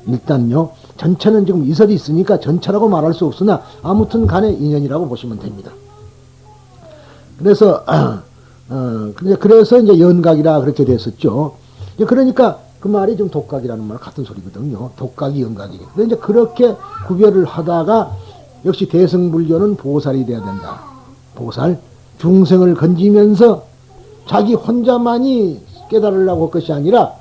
일단요. 전체는 지금 이설이 있으니까 전체라고 말할 수 없으나 아무튼 간에 인연이라고 보시면 됩니다. 그래서 그래서 이제 연각이라 그렇게 됐었죠. 그러니까 그 말이 좀 독각이라는 말 같은 소리거든요. 독각이 연각이. 근데 이제 그렇게 구별을 하다가 역시 대승불교는 보살이 돼야 된다. 보살, 중생을 건지면서 자기 혼자만이 깨달으려고 할 것이 아니라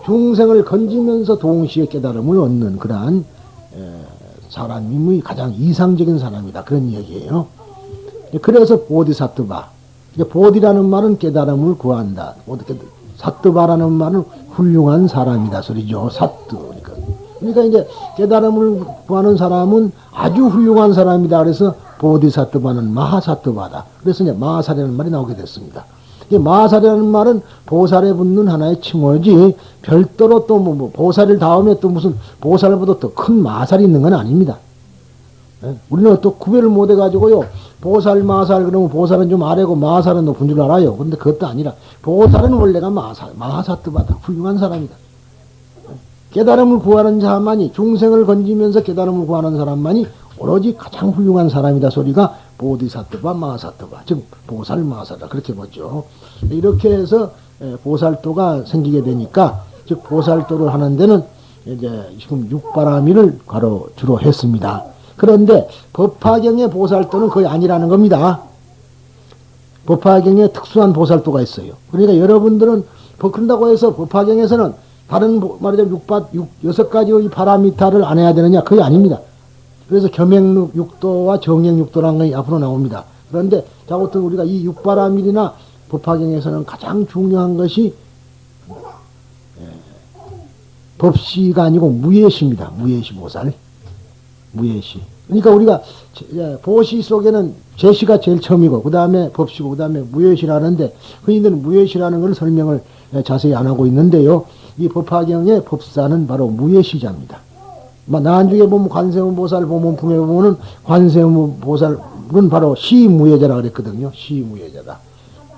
중생을 건지면서 동시에 깨달음을 얻는 그러한 사람이 가장 이상적인 사람이다. 그런 얘기예요. 그래서 보디사트바. 보디라는 말은 깨달음을 구한다. 사트바라는 말은 훌륭한 사람이다 소리죠. 사트. 그러니까 이제 깨달음을 구하는 사람은 아주 훌륭한 사람이다. 그래서 보디사트바는 마하사트바다. 그래서 이제 마하사라는 말이 나오게 됐습니다. 마하사라는 말은 보살에 붙는 하나의 칭호지 별도로 또 보살을 다음에 또 무슨 보살보다 더 큰 마살이 있는 건 아닙니다. 우리는 또 구별을 못 해가지고요. 보살, 마살 그러면 보살은 좀 아래고 마살은 높은 줄 알아요. 근데 그것도 아니라 보살은 원래가 마하사트바다. 훌륭한 사람이다. 깨달음을 구하는 자만이 중생을 건지면서 깨달음을 구하는 사람만이 오로지 가장 훌륭한 사람이다 소리가 보디사트바 마하사트바 즉 보살 마하사다 그렇게 보죠. 이렇게 해서 보살도가 생기게 되니까 즉 보살도를 하는 데는 이제 지금 육바라밀을 주로 했습니다. 그런데 법화경의 보살도는 거의 아니라는 겁니다. 법화경에 특수한 보살도가 있어요. 그러니까 여러분들은 그런다고 해서 법화경에서는 다른 말하자면 여섯 가지의 파라미타를 안 해야 되느냐? 그게 아닙니다. 그래서 겸행육도와 정행육도라는 것이 앞으로 나옵니다. 그런데 자고튼 우리가 이 육바라밀이나 법화경에서는 가장 중요한 것이 법시가 아니고 무예시입니다. 무예시 보살. 무예시. 그러니까 우리가 보시 속에는 제시가 제일 처음이고 그 다음에 법시고 그 다음에 무예시라는데 흔히들 무예시라는 걸 설명을 자세히 안 하고 있는데요. 이 법화경의 법사는 바로 무예시자입니다. 나중에 보면 관세음 보살 보문품에 보면은 관세음 보살은 바로 시무예자라 그랬거든요. 시무예자다.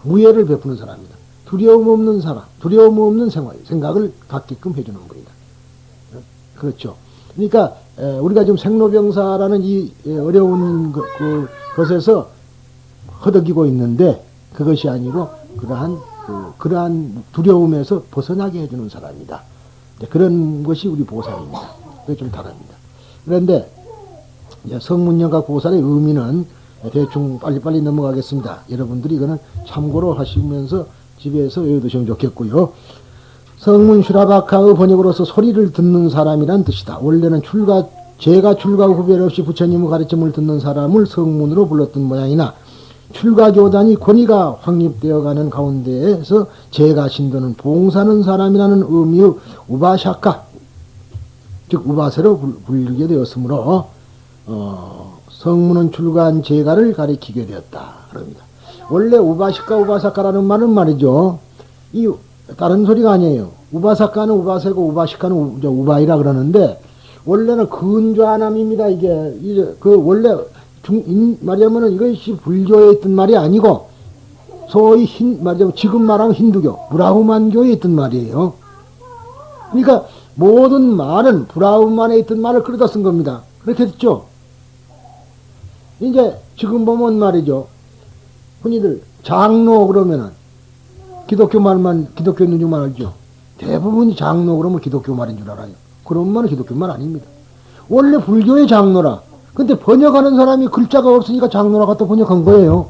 무예를 베푸는 사람이다. 두려움 없는 사람, 두려움 없는 생각을 갖게끔 해주는 분이다. 그렇죠. 그러니까 우리가 지금 생로병사라는 이 어려운 것에서 허덕이고 있는데 그것이 아니고 그러한 두려움에서 벗어나게 해주는 사람이다. 그런 것이 우리 보살입니다. 그게 좀 다릅니다. 그런데 성문여각 보살의 의미는 대충 빨리빨리 넘어가겠습니다. 여러분들이 이거는 참고로 하시면서 집에서 외워두시면 좋겠고요. 성문 슈라바카의 번역으로서 소리를 듣는 사람이란 뜻이다. 원래는 제가 출가 구별 없이 부처님의 가르침을 듣는 사람을 성문으로 불렀던 모양이나 출가교단이 권위가 확립되어가는 가운데에서 제가 신도는 봉사하는 사람이라는 의미의 우바샤카 즉 우바세로 불리게 되었으므로 성문은 출가한 제가를 가리키게 되었다. 그럽니다. 원래 우바시카 우바사카라는 말은 말이죠. 이 다른 소리가 아니에요. 우바사카는 우바세고 우바시카는 우바이라 그러는데 원래는 근좌남입니다. 이게 원래 말하면은 이것이 불교에 있던 말이 아니고 소위 말하자면 지금 말하면 힌두교 브라흐만교에 있던 말이에요. 그러니까 모든 말은 브라흐만에 있던 말을 끌어다 쓴 겁니다. 그렇게 됐죠. 이제 지금 보면 말이죠. 흔히들 장로 그러면은 기독교 말만 기독교 있는 줄만 알죠. 대부분이 장로 그러면 기독교 말인 줄 알아요. 그런 말은 기독교 말 아닙니다. 원래 불교의 장로라. 근데 번역하는 사람이 글자가 없으니까 장로라 갖다 번역한 거예요.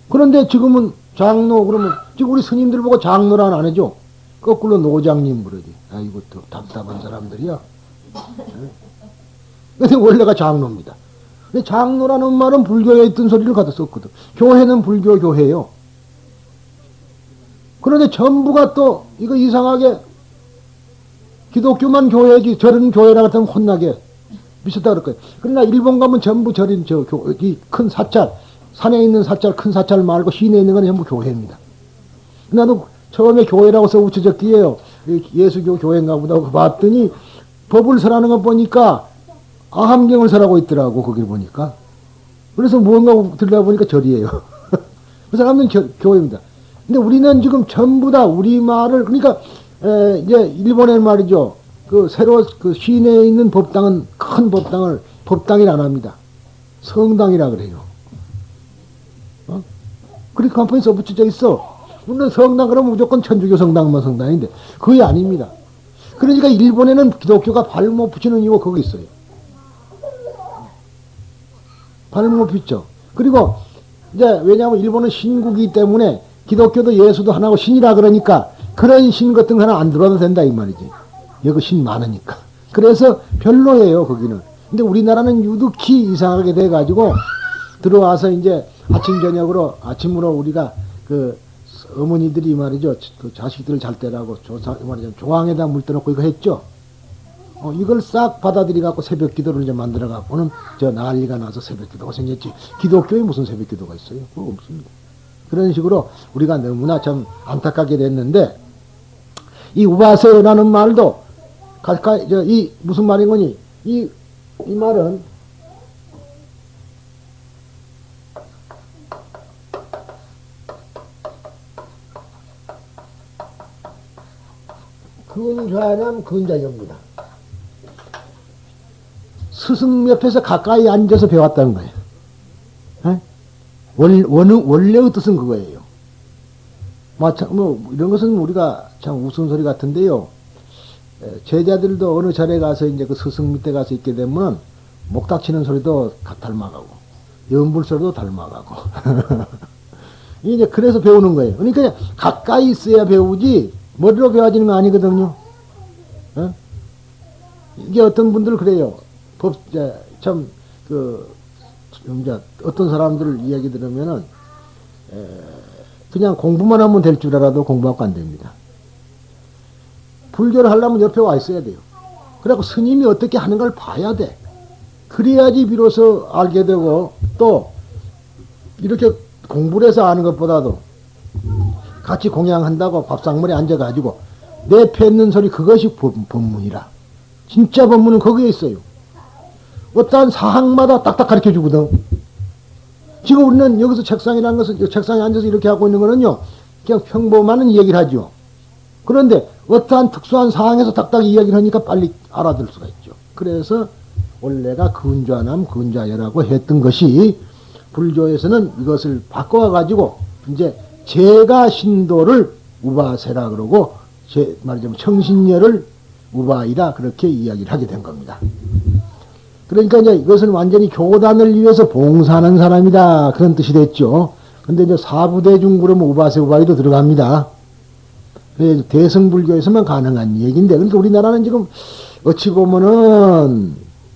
그런데 지금은 장로 그러면 지금 우리 스님들 보고 장로라는 안 해죠. 거꾸로 노장님 그러지. 아이고 또 답답한 사람들이야. 근데 원래가 장로입니다. 근데 장로라는 말은 불교에 있던 소리를 갖다 썼거든. 교회는 불교 교회예요. 그런데 전부가 또 이거 이상하게 기독교만 교회지 저런 교회라 같으면 혼나게 미쳤다 그럴 거예요. 그러나 일본 가면 전부 저린 이 큰 사찰 산에 있는 사찰 큰 사찰 말고 시내에 있는 건 전부 교회입니다. 나도 처음에 교회라고 써 붙여졌기에요. 예수교 교회인가 보다 하고 봤더니 법을 설하는 거 보니까 아함경을 설하고 있더라고 거기를 보니까. 그래서 무언가 들여다보니까 절이에요. 그 사람들은 교회입니다. 근데 우리는 지금 전부 다 우리말을 그러니까 이제 일본의 말이죠. 그 새로 그 시내에 있는 법당은 큰 법당을 법당이라 안 합니다. 성당이라 그래요. 그렇게 간판이 써붙여져 있어. 물론 성당 그러면 무조건 천주교 성당만 성당인데 그게 아닙니다. 그러니까 일본에는 기독교가 발못 붙이는 이유가 거기 있어요. 발못 붙죠. 그리고 이제 왜냐하면 일본은 신국이기 때문에 기독교도 예수도 하나고 신이라 그러니까 그런 신 같은 거 하나 안 들어도 된다 이 말이지. 여기 신 많으니까. 그래서 별로예요 거기는. 근데 우리나라는 유독히 이상하게 돼가지고 들어와서 이제 아침으로 우리가 그 어머니들이 말이죠 그 자식들을 잘 때라고 말이죠 조항에다 물 떠놓고 이거 했죠. 이걸 싹 받아들이 갖고 새벽 기도를 이제 만들어 갖고는 저 난리가 나서 새벽 기도가 생겼지. 기독교에 무슨 새벽 기도가 있어요? 그거 없습니다. 그런 식으로 우리가 너무나 참 안타깝게 됐는데 이 우바세라는 말도 가까이 이 무슨 말인 거니? 이 말은 근좌남 근좌입니다. 스승 옆에서 가까이 앉아서 배웠다는 거예요. 원래의 뜻은 그거예요. 이런 것은 우리가 참 우스운 소리 같은데요. 제자들도 어느 절에 가서 이제 그 스승 밑에 가서 있게 되면 목닥치는 소리도 닮아가고, 연불 소리도 닮아가고. 이제 그래서 배우는 거예요. 그러니까 가까이 있어야 배우지, 머리로 배워지는 거 아니거든요. 이게 어떤 분들 그래요. 어떤 사람들 이야기 들으면은, 그냥 공부만 하면 될 줄 알아도 공부하고 안 됩니다. 불교를 하려면 옆에 와 있어야 돼요. 그래갖고 스님이 어떻게 하는 걸 봐야 돼. 그래야지 비로소 알게 되고, 또, 이렇게 공부를 해서 아는 것보다도 같이 공양한다고 밥상머리에 앉아가지고 내뱉는 소리 그것이 법문이라. 진짜 법문은 거기에 있어요. 어떠한 사항마다 딱딱 가르쳐 주거든. 지금 우리는 여기서 책상이라는 것은 책상에 앉아서 이렇게 하고 있는 거는요, 그냥 평범한 이야기를 하죠. 그런데 어떠한 특수한 상황에서 딱딱 이야기를 하니까 빨리 알아들 수가 있죠. 그래서 원래가 근좌남 근좌여라고 했던 것이 불교에서는 이것을 바꿔가지고 이제 제가 신도를 우바세라 그러고 말하자면 청신녀를 우바이라 그렇게 이야기를 하게 된 겁니다. 그러니까 이제 이것은 완전히 교단을 위해서 봉사하는 사람이다 그런 뜻이 됐죠. 근데 이제 사부대중 그러면 우바세 우바이도 들어갑니다. 그래서 대성불교에서만 가능한 얘기인데, 그러니까 우리나라는 지금 어찌 보면은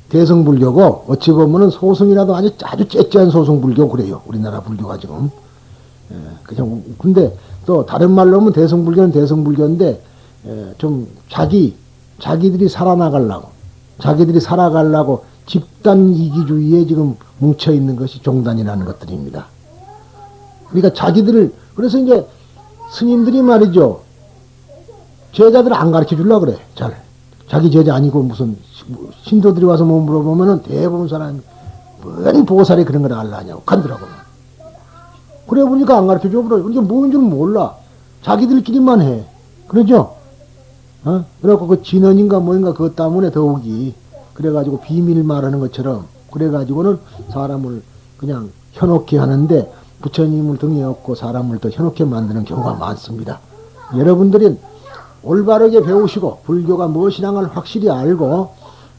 대성불교고 어찌 보면은 소승이라도 아주 째째한 소승불교 그래요. 우리나라 불교가 지금. 그냥 근데 또 다른 말로 하면 대성불교는 대성불교인데 좀 자기들이 살아가려고 집단 이기주의에 지금 뭉쳐 있는 것이 종단이라는 것들입니다. 그러니까 그래서 이제 스님들이 말이죠. 제자들을 안 가르쳐 주려고 그래. 자기 제자 아니고 무슨 신도들이 와서 뭐 물어보면은 대부분 사람이 뭔 보살이 그런 걸 알라 하냐고 간더라고요. 그래 보니까 안 가르쳐 줘 버려. 이게 뭔 줄 몰라. 자기들끼리만 해. 그러죠? 그래갖고 그 진언인가 뭐인가 그것 때문에 더욱이 그래가지고 비밀 말하는 것처럼 그래가지고는 사람을 그냥 현혹케 하는데 부처님을 등에 업고 사람을 더 현혹케 만드는 경우가 많습니다. 여러분들이 올바르게 배우시고 불교가 무엇이라는 걸 확실히 알고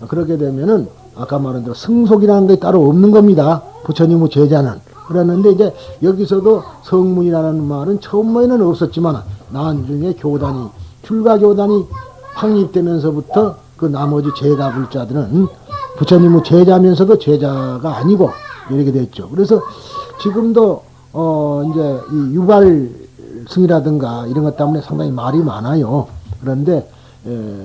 그러게 되면은 아까 말한 대로 승속이라는 게 따로 없는 겁니다. 부처님의 제자는. 그랬는데 이제 여기서도 성문이라는 말은 처음에는 없었지만 나중에 출가교단이 확립되면서부터 그 나머지 제가 불자들은 부처님의 제자면서도 제자가 아니고 이렇게 됐죠. 그래서 지금도 이제 이 유발승이라든가 이런 것 때문에 상당히 말이 많아요. 그런데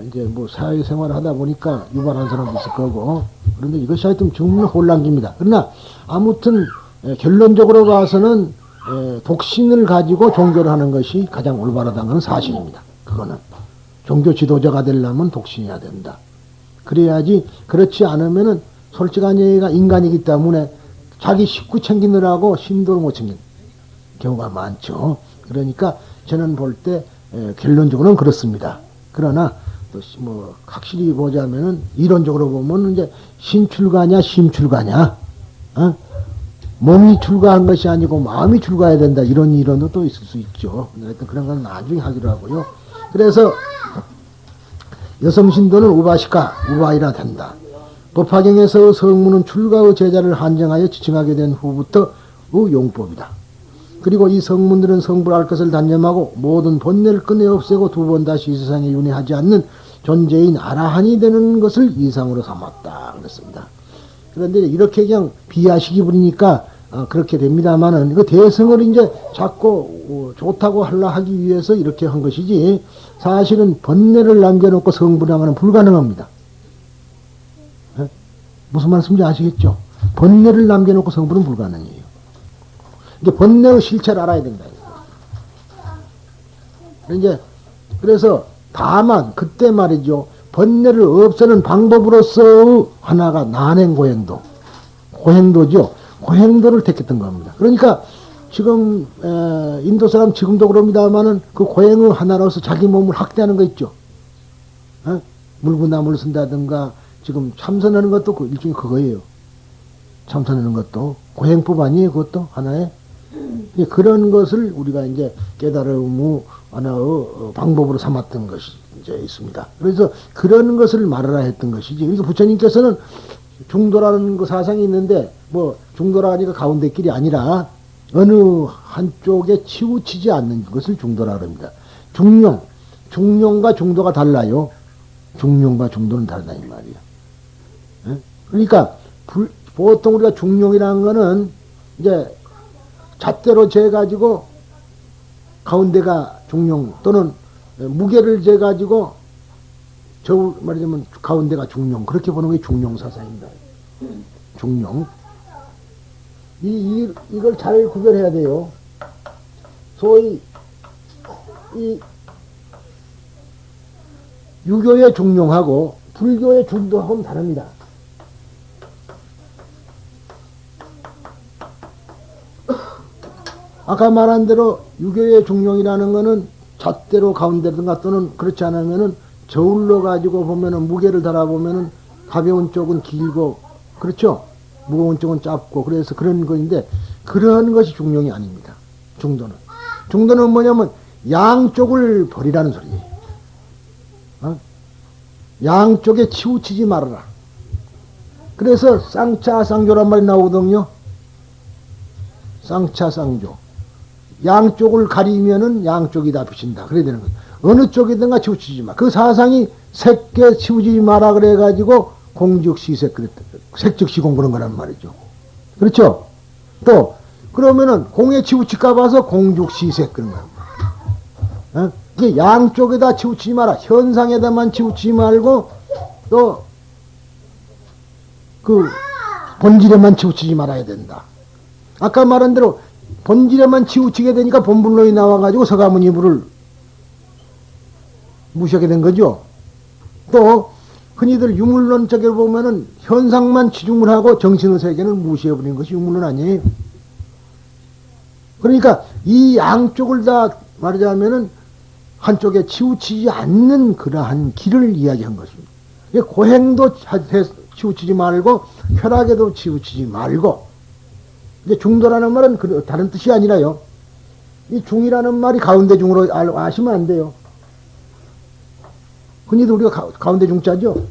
이제 뭐 사회생활을 하다 보니까 유발한 사람도 있을 거고, 그런데 이것이 하여튼 정말 혼란기입니다. 그러나 아무튼 결론적으로 봐서는 독신을 가지고 종교를 하는 것이 가장 올바르다는 건 사실입니다. 그거는 종교 지도자가 되려면 독신해야 된다. 그래야지. 그렇지 않으면은 솔직한 얘기가 인간이기 때문에 자기 식구 챙기느라고 신도를 못 챙기는 경우가 많죠. 그러니까 저는 볼 때 결론적으로는 그렇습니다. 그러나 또 뭐 확실히 보자면은 이론적으로 보면 이제 신출가냐 심출가냐, 어? 몸이 출가한 것이 아니고 마음이 출가해야 된다 이런 이론도 또 있을 수 있죠. 하여튼 그런 건 나중에 하기로 하고요. 그래서 여성 신도는 우바시카 우바이라 된다. 법화경에서 성문은 출가의 제자를 한정하여 지칭하게 된 후부터의 용법이다. 그리고 이 성문들은 성불할 것을 단념하고 모든 본래를 끝내 없애고 두 번 다시 이 세상에 윤회하지 않는 존재인 아라한이 되는 것을 이상으로 삼았다 그랬습니다. 그런데 이렇게 그냥 비하시기 부리니까 그렇게 됩니다만은 그 대성을 이제 자꾸 좋다고 하기 위해서 이렇게 한 것이지 사실은 번뇌를 남겨놓고 성불하면 불가능합니다. 에? 무슨 말씀인지 아시겠죠? 번뇌를 남겨놓고 성불은 불가능해요. 이제 번뇌의 실체를 알아야 된다. 이제 그래서 다만 그때 말이죠. 번뇌를 없애는 방법으로서 하나가 난행고행도, 고행도죠. 고행도를 택했던 겁니다. 그러니까 지금 인도 사람 지금도 그럽니다만은 그 고행의 하나로서 자기 몸을 학대하는 거 있죠. 물구나무를 쓴다든가 지금 참선하는 것도 일종의 그거예요. 참선하는 것도 고행법 아니에요. 그것도 하나의 그런 것을 우리가 이제 깨달음의 하나의 방법으로 삼았던 것이 이제 있습니다. 그래서 그런 것을 말하라 했던 것이지. 그러니까 부처님께서는 중도라는 그 사상이 있는데 뭐 중도라 하니까 가운데 길이 아니라 어느 한쪽에 치우치지 않는 것을 중도라 그럽니다. 중용과 중도가 달라요. 중용과 중도는 다르다 이 말이에요. 그러니까 보통 우리가 중용이라는 거는 이제 잣대로 재가지고 가운데가 중용 또는 무게를 재가지고 저 말하자면 가운데가 중용 그렇게 보는 게 중용 사상입니다. 중용 이걸 잘 구별해야 돼요. 소위 이 유교의 중용하고 불교의 중도하고는 다릅니다. 아까 말한 대로 유교의 중용이라는 거는 잣대로 가운데든가 또는 그렇지 않으면은 저울로 가지고 보면은 무게를 달아보면은 가벼운 쪽은 길고 그렇죠? 무거운 쪽은 짧고 그래서 그런 거인데 그런 것이 중용이 아닙니다. 중도는. 중도는 뭐냐면 양쪽을 버리라는 소리예요. 양쪽에 치우치지 말아라. 그래서 쌍차 쌍조란 말이 나오거든요. 쌍차 쌍조. 양쪽을 가리면은 양쪽이 다 비친다. 그래야 되는 거예요. 어느 쪽이든가 치우치지 마. 그 사상이 색계 치우치지 마라 그래가지고 공즉시색 그랬다. 색즉시공 그런 거란 말이죠. 그렇죠? 또 그러면은 공에 치우칠까 봐서 공즉시색 그런 거야. 이게 양쪽에다 치우치지 마라. 현상에다만 치우치지 말고 또 그 본질에만 치우치지 말아야 된다. 아까 말한 대로 본질에만 치우치게 되니까 본분론이 나와가지고 서가모니부를 무시하게 된 거죠. 또 흔히들 유물론 쪽에 보면은 현상만 치중을 하고 정신의 세계는 무시해버리는 것이 유물론 아니에요. 그러니까 이 양쪽을 다 말하자면은 한쪽에 치우치지 않는 그러한 길을 이야기한 것입니다. 고행도 치우치지 말고 쾌락에도 치우치지 말고 이제 중도라는 말은 다른 뜻이 아니라요. 이 중이라는 말이 가운데 중으로 아시면 안 돼요. 흔히도 우리가 가운데 중자죠.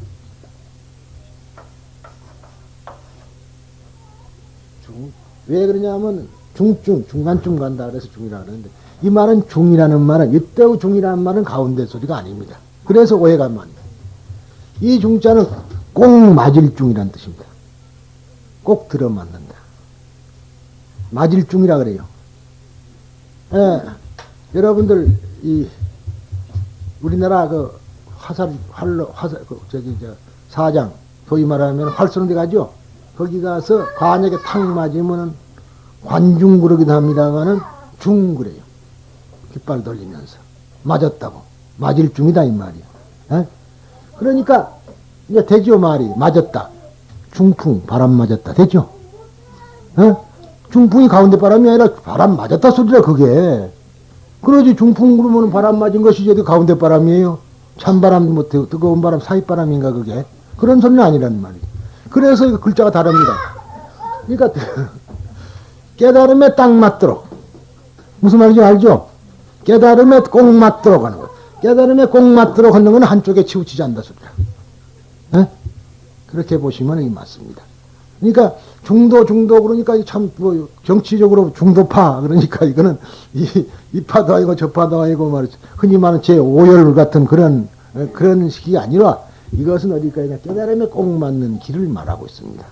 왜 그러냐면 중간쯤 간다 그래서 중이라 그러는데 이 말은 중이라는 말은 이때의 중이라는 말은 가운데 소리가 아닙니다. 그래서 오해가 많아요. 이 중자는 꼭 맞을 중이라는 뜻입니다. 꼭 들어맞는다. 맞을 중이라 그래요. 여러분들 우리나라 그 사장 소위 말하면 활 쏘는 데 가죠. 거기 가서 관역에 탁 맞으면은 관중 그러기도 합니다만은 중 그래요. 깃발 돌리면서 맞았다고 맞을 중이다 이 말이야. 그러니까 이제 되죠 말이 맞았다. 중풍 바람 맞았다 되죠. 중풍이 가운데 바람이 아니라 바람 맞았다 소리라 그게. 그러지 중풍 그러면 바람 맞은 것이 저기 가운데 바람이에요. 찬바람, 뭐 뜨거운 바람, 사이바람인가 그게. 그런 소리는 아니란 말이에요. 그래서 이거 글자가 다릅니다. 그러니까 깨달음에 딱 맞도록. 무슨 말인지 알죠? 깨달음에 꼭 맞도록 하는 거. 깨달음에 꼭 맞도록 하는 건 한쪽에 치우치지 않는다 소리야. 네? 그렇게 보시면 이 맞습니다. 그러니까 중도 그러니까 참 뭐 정치적으로 중도파 그러니까 이거는 이 파도 아니고 저 파도 아니고 말이죠. 흔히 말하는 제5열 같은 그런 식이 아니라 이것은 어디까지나 깨달음에 꼭 맞는 길을 말하고 있습니다.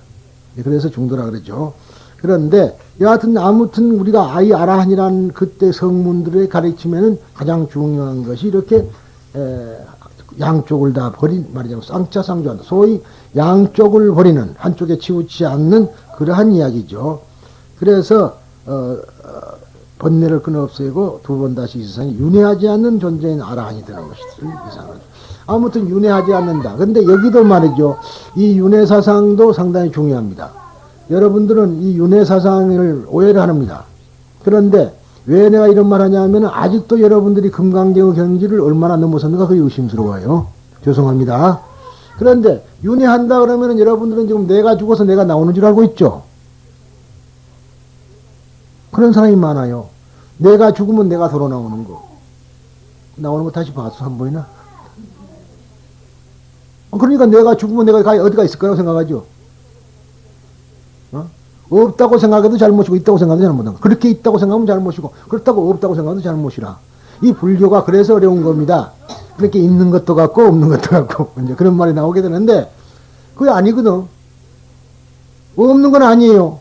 그래서 중도라 그러죠. 그런데 여하튼 아무튼 우리가 아이 아라한이라는 그때 성문들의 가르침에는 가장 중요한 것이 이렇게 양쪽을 다 버린 말이자면 쌍차쌍조한다. 소위 양쪽을 버리는 한쪽에 치우치지 않는 그러한 이야기죠. 그래서 번뇌를 끊어 없애고 두 번 다시 이 세상에 윤회하지 않는 존재인 아라한이 되는 것이다. 이상하죠. 아무튼 윤회하지 않는다. 근데 여기도 말이죠. 이 윤회 사상도 상당히 중요합니다. 여러분들은 이 윤회 사상을 오해를 합니다. 그런데 왜 내가 이런 말 하냐면 아직도 여러분들이 금강경의 경지를 얼마나 넘어섰는가 그게 의심스러워요. 죄송합니다. 그런데 윤회한다 그러면 여러분들은 지금 내가 죽어서 내가 나오는 줄 알고 있죠. 그런 사람이 많아요. 내가 죽으면 내가 돌아 나오는 거. 나오는 거 다시 봤어 한 번이나? 그러니까 내가 죽으면 내가 어디가 있을 거라고 생각하죠. 없다고 생각해도 잘못이고 있다고 생각해도 잘못이고 그렇게 있다고 생각하면 잘못이고 그렇다고 없다고 생각해도 잘못이라. 이 불교가 그래서 어려운 겁니다. 그렇게 있는 것도 같고 없는 것도 같고 이제 그런 말이 나오게 되는데 그게 아니거든. 없는 건 아니에요.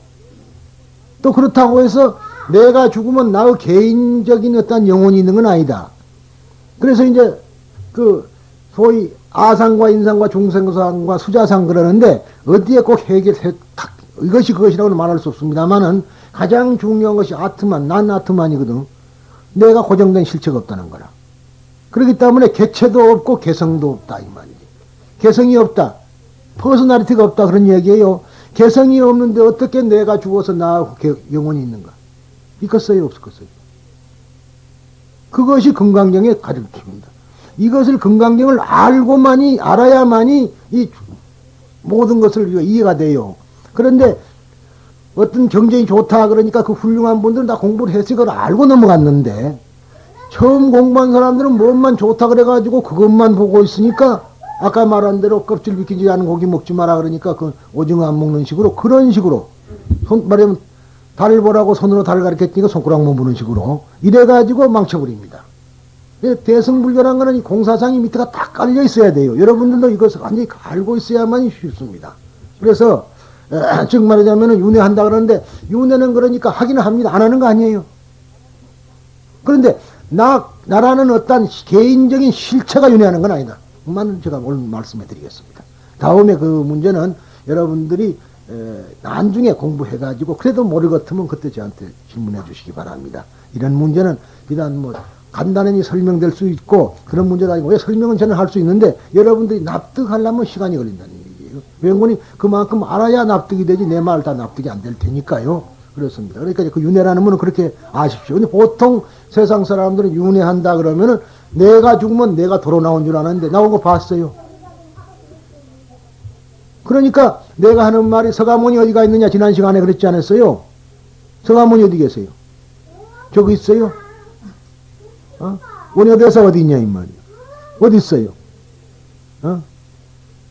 또 그렇다고 해서 내가 죽으면 나의 개인적인 어떤 영혼이 있는 건 아니다. 그래서 이제 그 소위 아상과 인상과 중생상과 수자상 그러는데 어디에 꼭 이것이 그것이라고는 말할 수 없습니다만은 가장 중요한 것이 아트만, 난 아트만이거든. 내가 고정된 실체가 없다는 거라. 그렇기 때문에 개체도 없고 개성도 없다 이 말이지. 개성이 없다. 퍼스널리티가 없다 그런 얘기예요. 개성이 없는데 어떻게 내가 죽어서 나 영혼이 있는가? 있겠어요 없었겠어요? 그것이 금강경의 가르침입니다. 이것을 금강경을 알아야만이 이 모든 것을 우리가 이해가 돼요. 그런데 어떤 경쟁이 좋다 그러니까 그 훌륭한 분들은 다 공부를 해서 그걸 알고 넘어갔는데 처음 공부한 사람들은 뭐만 좋다 그래가지고 그것만 보고 있으니까 아까 말한 대로 껍질 비키지 않은 고기 먹지 마라 그러니까 그 오징어 안 먹는 식으로 그런 식으로 말하면 달을 보라고 손으로 달을 가리켰으니까 손가락만 보는 식으로 이래가지고 망쳐버립니다. 대승불교란 거는 이 공사상이 밑에가 딱 깔려 있어야 돼요. 여러분들도 이것을 완전히 알고 있어야만 쉽습니다. 그래서 즉 말하자면 윤회한다 그러는데 윤회는 그러니까 하기는 합니다. 안 하는 거 아니에요. 그런데 나라는 어떤 개인적인 실체가 윤회하는 건 아니다. 그만 제가 오늘 말씀해 드리겠습니다. 다음에 그 문제는 여러분들이 나중에 공부해가지고 그래도 모를 것 같으면 그때 저한테 질문해 주시기 바랍니다. 이런 문제는 비단 뭐 간단히 설명될 수 있고 그런 문제가 아니고 왜 설명은 저는 할 수 있는데 여러분들이 납득하려면 시간이 걸린다는 얘기예요. 왜냐면 그만큼 알아야 납득이 되지 내 말 다 납득이 안 될 테니까요. 그렇습니다. 그러니까 그 윤회라는 거는 그렇게 아십시오. 근데 보통 세상 사람들은 윤회한다 그러면은 내가 죽으면 내가 돌아 나온 줄 아는데 나온 거 봤어요. 그러니까 내가 하는 말이 서가모니 어디가 있느냐 지난 시간에 그랬지 않았어요? 서가모니 어디 계세요? 저기 있어요? 원효대사 어디 있냐 이 말이야. 어디 있어요?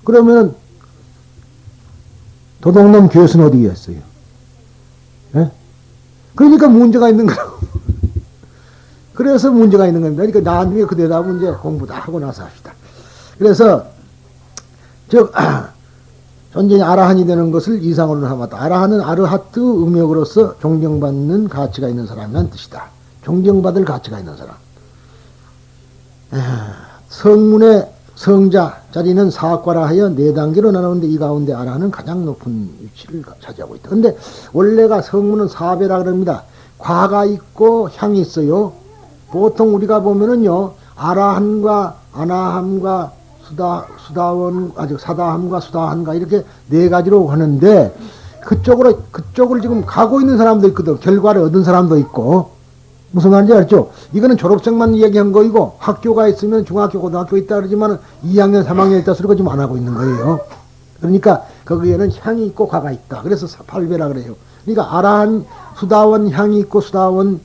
그러면 도둑놈 교수는 어디 있어요? 그러니까 문제가 있는 거라고. 그래서 문제가 있는 겁니다. 그러니까 나중에 그 대답은 이제 공부 다 하고 나서 합시다. 그래서 즉 존재의 아라한이 되는 것을 이상으로 삼았다. 아라한은 아르하트 음역으로서 존경받는 가치가 있는 사람이란 뜻이다. 존경받을 가치가 있는 사람. 성문의 성자 자리는 사과라 하여 4단계로 나누는데 이 가운데 아라한은 가장 높은 위치를 차지하고 있다. 근데 원래가 성문은 4배라 그럽니다. 과가 있고 향이 있어요. 보통 우리가 보면은요, 아라한과 아나함과 사다함과 수다함과 이렇게 4가지로 하는데 그쪽을 지금 가고 있는 사람도 있거든. 결과를 얻은 사람도 있고. 무슨 말인지 알죠? 이거는 졸업생만 이야기한 거이고 학교가 있으면 중학교, 고등학교 있다 그러지만 2학년, 3학년 있다 소리가 지금 안 하고 있는 거예요. 그러니까 거기에는 향이 있고 과가 있다. 그래서 8배라 그래요. 그러니까 아라한 수다원 향이 있고 수다원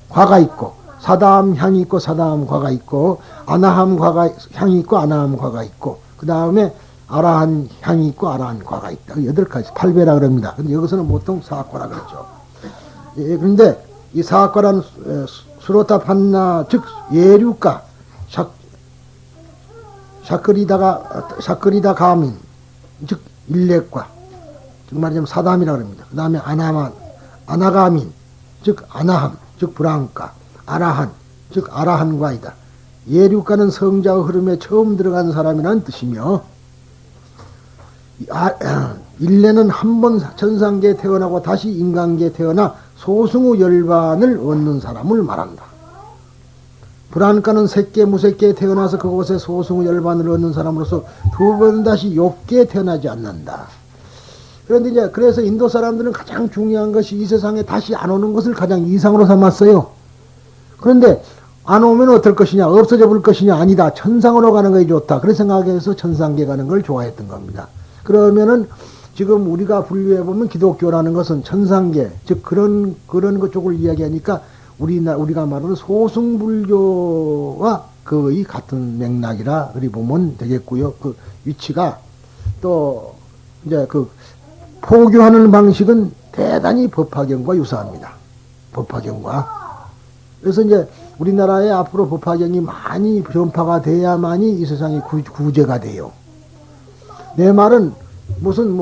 과가 있고 사다함 향이 있고 사다함 과가 있고 아나함 과가 향이 있고 아나함 과가 있고 그 다음에 아라한 향이 있고 아라한 과가 있다. 8가지 8배라 그럽니다. 근데 여기서는 보통 사과라 그러죠. 예, 그런데 이 사과란 수로타 판나 즉 예류가 샤크리다 가민 즉 일렉과 즉 말하자면 사담이라 그럽니다. 그 다음에 아나가민 즉 아나함 즉 브랑가 아라한 즉 아라한과이다. 예류가는 성자의 흐름에 처음 들어간 사람이라는 뜻이며 일레는 한 번 천상계에 태어나고 다시 인간계에 태어나 소승우 열반을 얻는 사람을 말한다. 브란가는 색계 무색계에 태어나서 그곳에 소승우 열반을 얻는 사람으로서 두 번 다시 욕계에 태어나지 않는다. 그런데 이제 그래서 인도 사람들은 가장 중요한 것이 이 세상에 다시 안 오는 것을 가장 이상으로 삼았어요. 그런데 안 오면 어떨 것이냐, 없어져 볼 것이냐, 아니다. 천상으로 가는 것이 좋다. 그런 생각에서 천상계 가는 걸 좋아했던 겁니다. 그러면은 지금 우리가 분류해보면 기독교라는 것은 천상계, 즉 그런 것 쪽을 이야기하니까 우리가 말하는 소승불교와 거의 같은 맥락이라 그리 보면 되겠고요. 그 위치가 또 이제 그 포교하는 방식은 대단히 법화경과 유사합니다. 법화경과. 그래서 이제 우리나라에 앞으로 법화경이 많이 전파가 돼야만이 이 세상이 구제가 돼요. 내 말은 무슨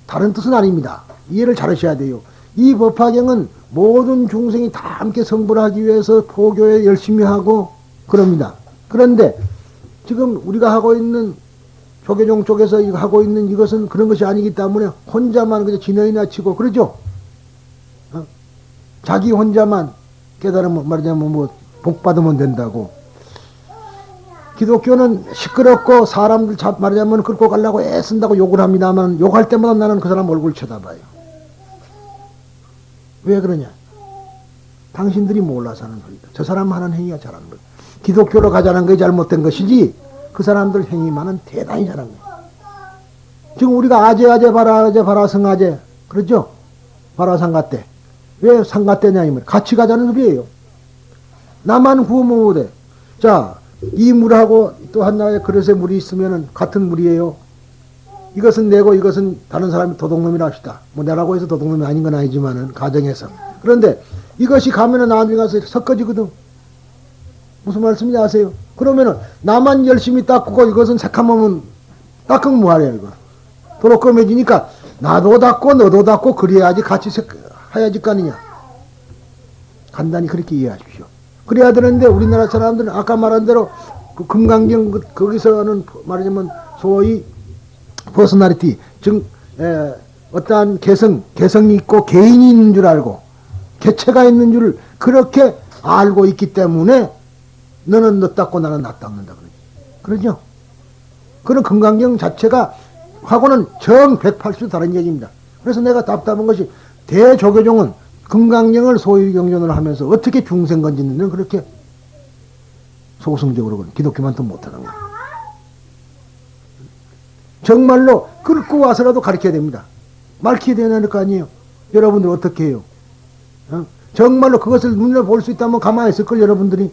다른 뜻은 아닙니다. 이해를 잘 하셔야 돼요. 이 법화경은 모든 중생이 다 함께 성불하기 위해서 포교에 열심히 하고 그럽니다. 그런데 지금 우리가 하고 있는 조계종 쪽에서 하고 있는 이것은 그런 것이 아니기 때문에 혼자만 그냥 진어이나 치고 그러죠. 자기 혼자만 깨달으면 말하자면 복 받으면 된다고. 기독교는 시끄럽고 사람들 말하자면 끌고 가려고 애쓴다고 욕을 합니다만 욕할 때마다 나는 그 사람 얼굴 쳐다봐요. 왜 그러냐? 당신들이 몰라서 하는 소리다. 저 사람 하는 행위가 잘하는 거야. 기독교로 가자는 게 잘못된 것이지 그 사람들 행위만은 대단히 잘한 거야. 지금 우리가 아재 바라 성아재 그렇죠? 바라 상가 때. 왜 상가 때냐 이 말. 같이 가자는 소리예요. 나만 구우면 못해. 자, 이 물하고 또 하나의 그릇에 물이 있으면은 같은 물이에요. 이것은 내고 이것은 다른 사람이 도둑놈이라 합시다. 내라고 해서 도둑놈이 아닌 건 아니지만은 가정에서. 그런데 이것이 가면은 나중에 가서 섞어지거든. 무슨 말씀인지 아세요? 그러면은 나만 열심히 닦고 이것은 새카매면 닦으면 뭐하래요 이거. 도로 검해지니까 나도 닦고 너도 닦고 그래야지 같이 해야지 거 아니냐. 간단히 그렇게 이해하십시오. 그래야 되는데 우리나라 사람들은 아까 말한 대로 그 금강경 거기서는 말하자면 소위 퍼스널리티 즉 어떠한 개성이 있고 개인이 있는 줄 알고 개체가 있는 줄 그렇게 알고 있기 때문에 너는 너 닦고 나는 나 닦는다 그러죠. 그런 금강경 자체가 하고는 정 180도 다른 얘기입니다. 그래서 내가 답답한 것이 대조계종은 금강경을 소유경전을 하면서 어떻게 중생 건지는 그렇게 소승적으로 기독교만 더 못하는 거예요. 정말로 끌고 와서라도 가르쳐야 됩니다. 말켜야 되는 거 아니에요. 여러분들 어떻게 해요? 정말로 그것을 눈으로 볼 수 있다면 가만히 있을걸 여러분들이.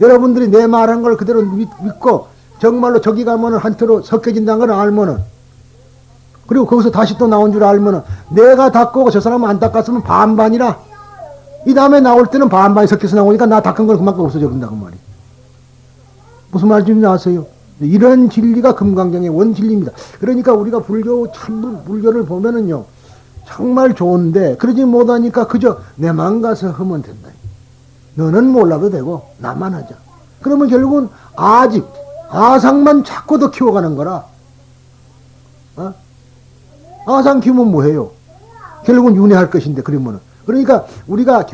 여러분들이 내 말한 걸 그대로 믿고 정말로 저기 가면은 한테로 섞여진다는 걸 알면은 그리고 거기서 다시 또 나온 줄 알면은 내가 닦고 저 사람은 안 닦았으면 반반이라 이 다음에 나올 때는 반반이 섞여서 나오니까 나 닦은 걸 그만큼 없어져 버린다 그 말이. 무슨 말인지 아세요? 이런 진리가 금강경의 원진리입니다. 그러니까 우리가 불교를 보면은요 정말 좋은데 그러지 못하니까 그저 내만 가서 하면 된다. 너는 몰라도 되고 나만 하자. 그러면 결국은 아상만 자꾸 더 키워가는 거라. 아상 키우면 뭐해요? 결국은 윤회할 것인데 그러면은. 그러니까 우리가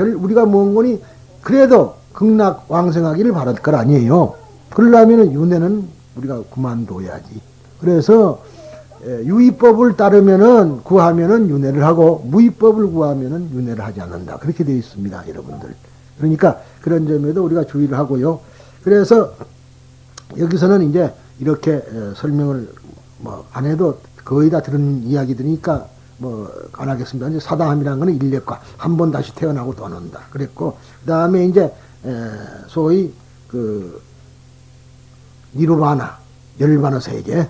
뭔 거니 그래도 극락 왕생하기를 바랄 걸 아니에요. 그러려면은 윤회는 우리가 그만둬야지. 그래서 유의법을 따르면은 구하면은 윤회를 하고 무의법을 구하면은 윤회를 하지 않는다. 그렇게 되어 있습니다, 여러분들. 그러니까 그런 점에도 우리가 주의를 하고요. 그래서 여기서는 이제 이렇게 설명을 뭐 안 해도 거의 다 들은 이야기들이니까 뭐 안 하겠습니다. 이제 사다함이라는 것은 인력과 한 번 다시 태어나고 떠난다. 그랬고 그 다음에 이제 소위 그 니르바나 열반의 세계.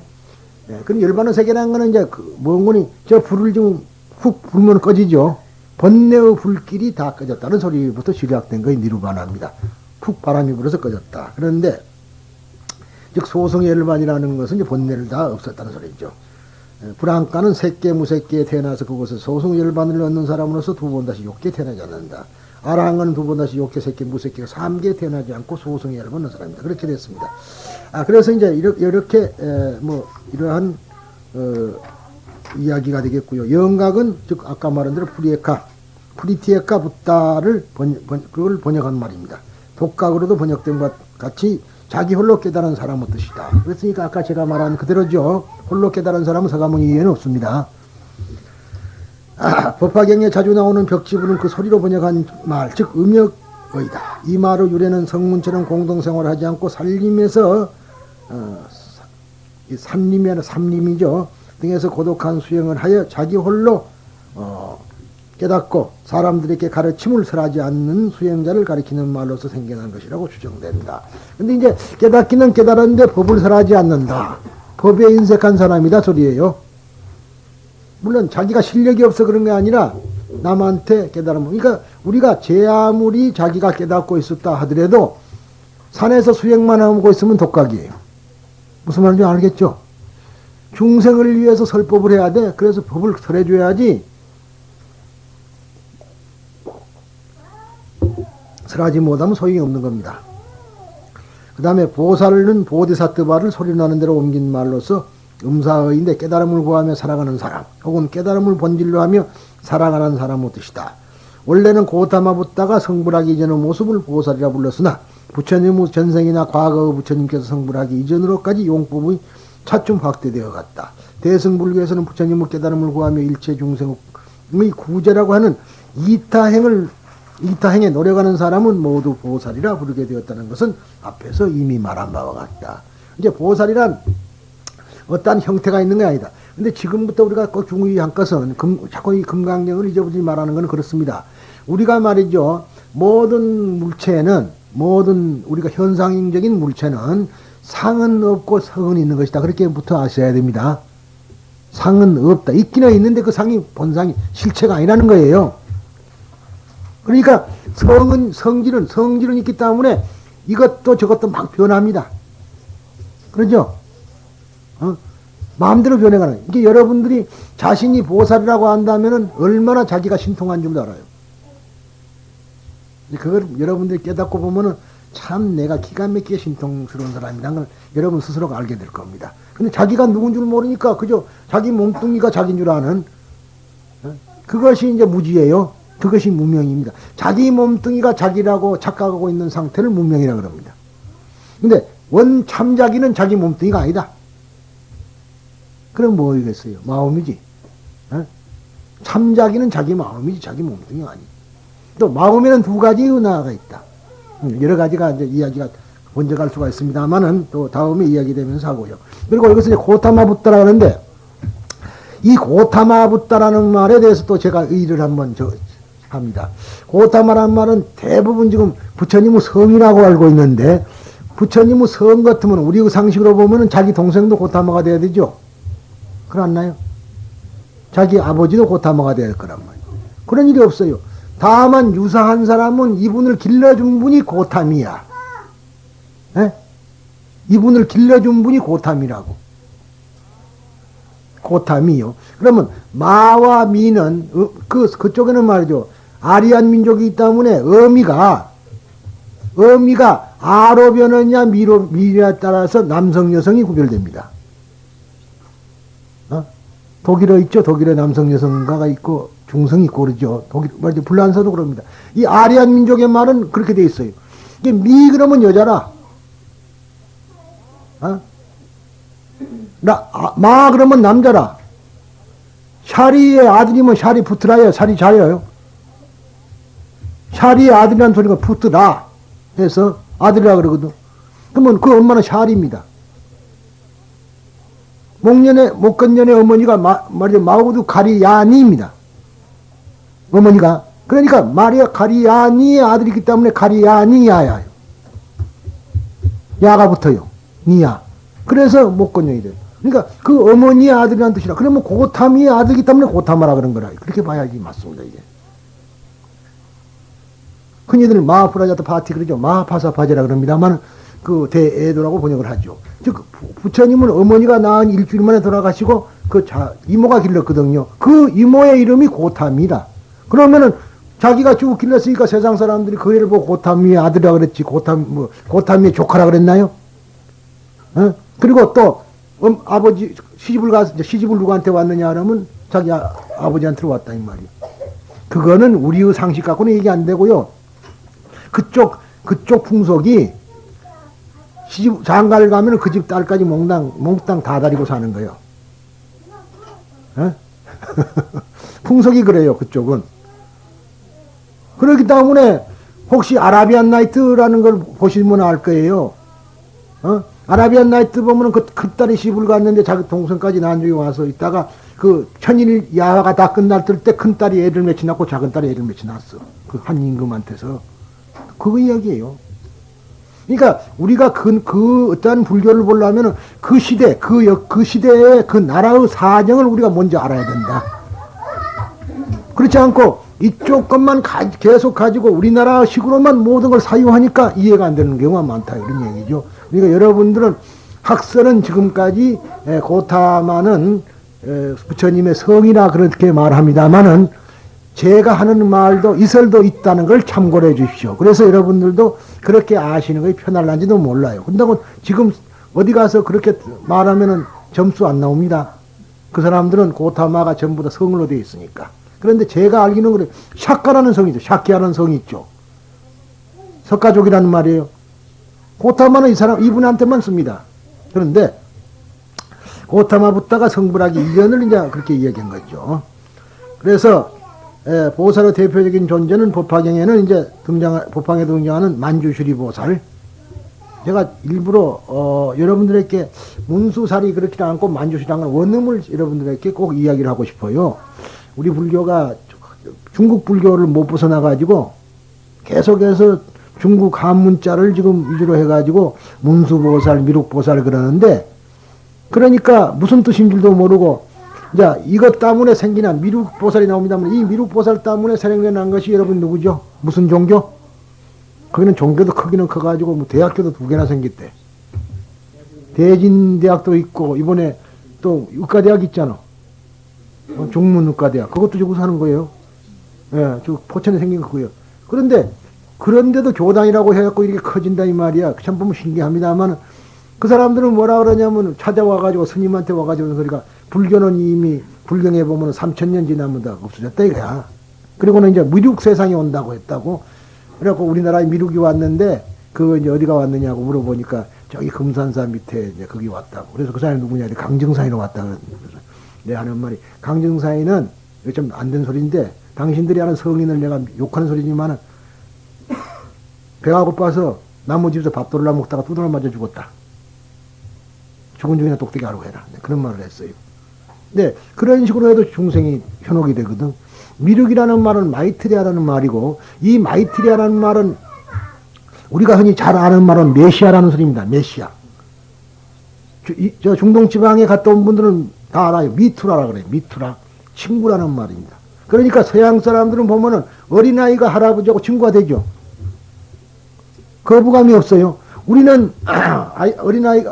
그럼 열반의 세계라는 거는 이제 뭔 거니 저 불을 좀 훅 불면 꺼지죠. 번뇌의 불길이 다 꺼졌다는 소리부터 시작된 거이 니르바나입니다. 푹 바람이 불어서 꺼졌다. 그런데 즉 소성의 열반이라는 것은 이제 번뇌를 다 없었다는 소리죠. 불안가는 색계 무색계에 태어나서 그곳에 소성 열반을 얻는 사람으로서 두 번 다시 욕계에 태어나지 않는다. 아랑은 두 번 다시 욕계, 색계, 무색계가 삼계에 태어나지 않고 소성의 열반을 얻는 사람입니다. 그렇게 됐습니다. 그래서 이제 이렇게 뭐 이러한 이야기가 되겠고요. 영각은 즉 아까 말한 대로 프리티에카 붓다를 그걸 번역한 말입니다. 독각으로도 번역된 것 같이 자기 홀로 깨달은 사람의 뜻이다. 그랬으니까 아까 제가 말한 그대로죠. 홀로 깨달은 사람은 서가모니 이외에는 없습니다. 법화경에 자주 나오는 벽지부는 그 소리로 번역한 말, 즉 음역의다. 이 말의 유래는 성문처럼 공동생활을 하지 않고 산림에서 산림이죠. 등에서 고독한 수행을 하여 자기 홀로 깨닫고 사람들에게 가르침을 설하지 않는 수행자를 가리키는 말로서 생겨난 것이라고 추정된다. 근데 이제 깨닫기는 깨달았는데 법을 설하지 않는다. 법에 인색한 사람이다 소리예요. 물론 자기가 실력이 없어 그런 게 아니라 남한테 깨달으면, 그러니까 우리가 제 아무리 자기가 깨닫고 있었다 하더라도 산에서 수행만 하고 있으면 독각이에요. 무슨 말인지 알겠죠? 중생을 위해서 설법을 해야 돼. 그래서 법을 설해줘야지. 설하지 못하면 소용이 없는 겁니다. 그 다음에 보살은 보디사트바를 소리나는 대로 옮긴 말로서 음사어인데 깨달음을 구하며 살아가는 사람 혹은 깨달음을 본질로 하며 살아가는 사람의 뜻이다. 원래는 고타마붓다가 성불하기 이전의 모습을 보살이라 불렀으나 부처님의 전생이나 과거의 부처님께서 성불하기 이전으로까지 용법의 차츰 확대되어 갔다. 대승불교에서는 부처님의 깨달음을 구하며 일체 중생의 구제라고 하는 이타행에 노력하는 사람은 모두 보살이라 부르게 되었다는 것은 앞에서 이미 말한 바와 같다. 이제 보살이란 어떠한 형태가 있는 게 아니다. 근데 지금부터 우리가 꼭 중요한 것은 자꾸 이 금강경을 잊어버리지 말라는 건 그렇습니다. 우리가 말이죠. 모든 우리가 현상적인 물체는 상은 없고 성은 있는 것이다. 그렇게부터 아셔야 됩니다. 상은 없다. 있기는 있는데 그 상이 본상이 실체가 아니라는 거예요. 그러니까 성질은 있기 때문에 이것도 저것도 막 변합니다. 그러죠? 마음대로 변해가는. 이게 여러분들이 자신이 보살이라고 한다면은 얼마나 자기가 신통한 줄 알아요. 그걸 여러분들이 깨닫고 보면은 참 내가 기가 막히게 신통스러운 사람이라는 걸 여러분 스스로가 알게 될 겁니다. 근데 자기가 누군 줄 모르니까 그저 자기 몸뚱이가 자기인 줄 아는 그것이 이제 무지예요. 그것이 무명입니다. 자기 몸뚱이가 자기라고 착각하고 있는 상태를 무명이라고 그럽니다. 근데 원 참자기는 자기 몸뚱이가 아니다. 그럼 뭐이겠어요? 마음이지. 참자기는 자기 마음이지 자기 몸뚱이가 아니. 또 마음에는 두 가지 은하가 있다. 여러 가지가 이제 이야기가 번져갈 수가 있습니다만은 또 다음에 이야기되면서 하고요. 그리고 여기서 이제 고타마붓다라 하는데 이 고타마붓다라는 말에 대해서 또 제가 의의를 한번 합니다. 고타마라는 말은 대부분 지금 부처님의 성이라고 알고 있는데 부처님의 성 같으면 우리 상식으로 보면은 자기 동생도 고타마가 돼야 되죠. 그렇나요? 자기 아버지도 고타마가 돼야 될 거란 말이에요. 그런 일이 없어요. 다만 유사한 사람은 이분을 길러준 분이 고탐이야. 에? 이분을 길러준 분이 고탐이라고. 고탐이요. 그러면 마와 미는 그쪽에는 말이죠. 아리안 민족이 있기 때문에 어미가 아로 변하냐 미에 따라서 남성 여성이 구별됩니다. 독일어 있죠. 독일에 남성 여성가가 있고 중성이 있고 그러죠. 말이죠. 불란서도 그럽니다. 이 아리안 민족의 말은 그렇게 돼 있어요. 이게 미 그러면 여자라. 마 그러면 남자라. 샤리의 아들이면 샤리 푸트라예요. 샤리 자여요. 샤리의 아들이라는 소리가 푸트라 해서 아들이라 그러거든. 그러면 그 엄마는 샤리입니다. 목건년의 어머니가 말이죠. 마우드 가리야니입니다. 어머니가. 그러니까 마리아 가리야니의 아들이기 때문에 가리야니야야. 야가 붙어요. 니야. 그래서 목건년이 돼요. 그러니까 그 어머니의 아들이라는 뜻이라. 그러면 고타미의 아들이기 때문에 고타마라 그런 거라. 그렇게 봐야지 맞습니다, 이게. 흔히들 마하프라자타 파티 그러죠. 마하파사 파제라 그럽니다만 그 대애도라고 번역을 하죠. 즉 부처님은 어머니가 낳은 일주일 만에 돌아가시고 그 이모가 길렀거든요. 그 이모의 이름이 고타미라. 그러면은 자기가 쭉 길렀으니까 세상 사람들이 그 애를 보고 고타미의 아들이라 그랬지. 고타미의 조카라 그랬나요? 어? 그리고 또 아버지 시집을 누구한테 왔느냐 하면 자기 아버지한테 왔다 이 말이에요. 그거는 우리의 상식 갖고는 얘기 안 되고요. 그쪽 풍속이 시집 장가를 가면 그 집 딸까지 몽땅 다 다리고 사는 거예요. 풍속이 그래요. 그쪽은. 그렇기 때문에 혹시 아라비안 나이트라는 걸 보시면 알 거예요. 아라비안 나이트 보면은 그 딸이 시집을 갔는데 자기 동생까지 나중에 와서 있다가 그 천일 야화가 다 끝날 때 큰 딸이 애를 맺히 낳고 작은 딸이 애를 맺히 낳았어. 그 한 임금한테서. 그거 이야기예요. 그러니까 우리가 그 어떠한 불교를 보려면 그 시대, 그 시대의 그 나라의 사정을 우리가 먼저 알아야 된다. 그렇지 않고 이쪽 것만 계속 가지고 우리나라식으로만 모든 걸 사유하니까 이해가 안 되는 경우가 많다. 이런 얘기죠. 그러니까 여러분들은 학설은 지금까지 고타마는 부처님의 성이라 그렇게 말합니다만은 제가 하는 말도 이설도 있다는 걸 참고를 해 주십시오. 그래서 여러분들도 그렇게 아시는 것이 편할란지도 몰라요. 근데 지금 어디 가서 그렇게 말하면은 점수 안 나옵니다. 그 사람들은 고타마가 전부 다 성으로 되어 있으니까. 그런데 제가 알기는 그래. 샤카라는 성이죠. 샤키라는 성이 있죠. 석가족이라는 말이에요. 고타마는 이분한테만 씁니다. 그런데 고타마부터가 성불하기 이전을 이제 그렇게 이야기한 거죠. 그래서 보살의 대표적인 존재는 법화경에는 이제 법화경에 등장하는 만주슈리 보살. 제가 일부러 여러분들에게 문수살이 그렇지 않고 만주슈리라는 원음을 여러분들에게 꼭 이야기를 하고 싶어요. 우리 불교가 중국 불교를 못 벗어나가지고 계속해서 중국 한문자를 지금 위주로 해가지고 문수보살, 미륵보살 그러는데 그러니까 무슨 뜻인 줄도 모르고 자, 이것 때문에 생기는 미륵보살이 나옵니다만 이 미륵보살 때문에 생겨난 것이 여러분 누구죠? 무슨 종교? 거기는 종교도 크기는 커가지고 뭐 대학교도 2개나 생겼대. 대진대학도 있고 이번에 또 의과대학 있잖아. 중문의과대학. 그것도 저기서 하는 거예요. 예, 저 포천에 생긴 거고요. 그런데도 교단이라고 해갖고 이렇게 커진다 이 말이야. 참 보면 신기합니다만 그 사람들은 뭐라 그러냐면 찾아와가지고 스님한테 와가지고 하는 소리가 불교는 이미 불경에 보면 3000년 지나면 다 없어졌다 이거야. 그리고는 이제 미륵 세상이 온다고 했다고. 그래갖고 우리나라에 미륵이 왔는데 그거 이제 어디가 왔느냐고 물어보니까 저기 금산사 밑에 이제 거기 왔다고. 그래서 그 사람이 누구냐? 강정사인으로 왔다. 그래서 내가 하는 말이 강정사인은 좀 안 된 소리인데 당신들이 하는 성인을 내가 욕하는 소리지만은 배가 고파서 나무 집에서 밥 돌라 먹다가 두드러 맞아 죽었다. 죽은 중이나 똑되게 하라고 해라. 그런 말을 했어요. 네, 그런 식으로 해도 중생이 현혹이 되거든. 미륵이라는 말은 마이트리아라는 말이고, 이 마이트리아라는 말은 우리가 흔히 잘 아는 말은 메시아라는 소리입니다. 메시아. 저 중동지방에 갔다 온 분들은 다 알아요. 미투라라 그래요. 미투라. 친구라는 말입니다. 그러니까 서양 사람들은 보면은 어린아이가 할아버지하고 친구가 되죠. 거부감이 없어요. 우리는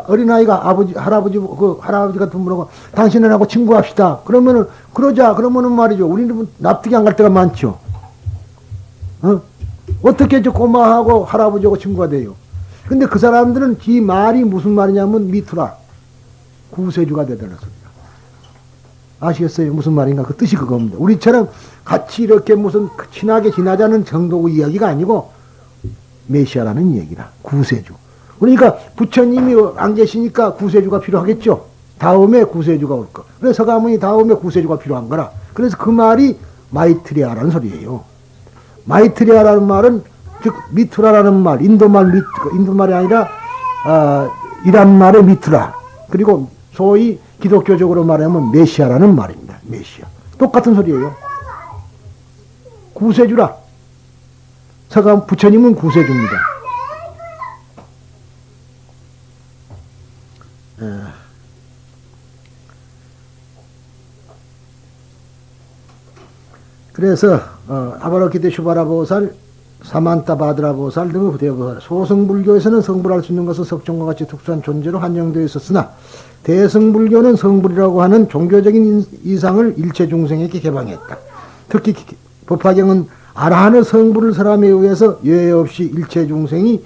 어린아이가 할아버지 같은 분하고 당신은하고 친구합시다. 그러면은 말이죠. 우리는 납득이 안 갈 때가 많죠. 어떻게 저 고마하고 할아버지하고 친구가 돼요. 근데 그 사람들은 이 말이 무슨 말이냐면 미투라. 구세주가 되다는 소리야. 아시겠어요? 무슨 말인가? 그 뜻이 그겁니다. 우리처럼 같이 이렇게 무슨 친하게 지나자는 정도의 이야기가 아니고 메시아라는 얘기라. 구세주. 그러니까 부처님이 안 계시니까 구세주가 필요하겠죠. 다음에 구세주가 올 거. 그래서 가문이 다음에 구세주가 필요한 거라. 그래서 그 말이 마이트레아라는 소리예요. 마이트레아라는 말은 즉 미투라라는 말, 인도말이 아니라 이란 말의 미투라. 그리고 소위 기독교적으로 말하면 메시아라는 말입니다. 메시아. 똑같은 소리예요. 구세주라. 서가 부처님은 구세주입니다. 그래서 아바라키테 슈바라 보살, 사만타 바드라 보살 등의 대보살, 소승불교에서는 성불할 수 있는 것은 석종과 같이 특수한 존재로 한정되어 있었으나 대승불교는 성불이라고 하는 종교적인 이상을 일체 중생에게 개방했다. 특히 법화경은 아라한의 성불을 사람에 의해서 예외 없이 일체 중생이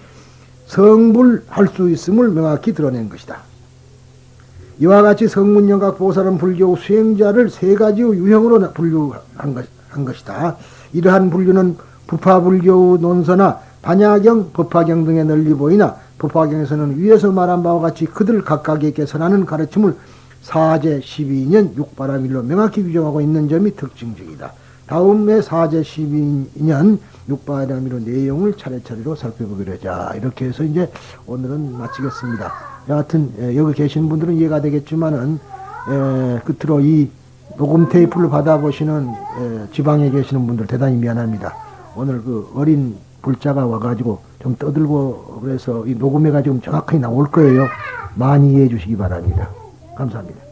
성불할 수 있음을 명확히 드러낸 것이다. 이와 같이 성문영각 보살은 불교 수행자를 세 가지의 유형으로 분류한 것이다. 이러한 분류는 부파불교의 논서나 반야경, 법화경 등에 널리 보이나 법화경에서는 위에서 말한 바와 같이 그들 각각에게 선하는 가르침을 사제 12년 6바라밀로 명확히 규정하고 있는 점이 특징적이다. 다음에 사제 12년 6바라밀로 내용을 차례차례로 살펴보기로 하자. 이렇게 해서 이제 오늘은 마치겠습니다. 여하튼 여기 계신 분들은 이해가 되겠지만은 끝으로 이 녹음 테이프를 받아보시는 지방에 계시는 분들 대단히 미안합니다. 오늘 그 어린 불자가 와가지고 좀 떠들고 그래서 이 녹음해가지고 정확하게 나올 거예요. 많이 이해해 주시기 바랍니다. 감사합니다.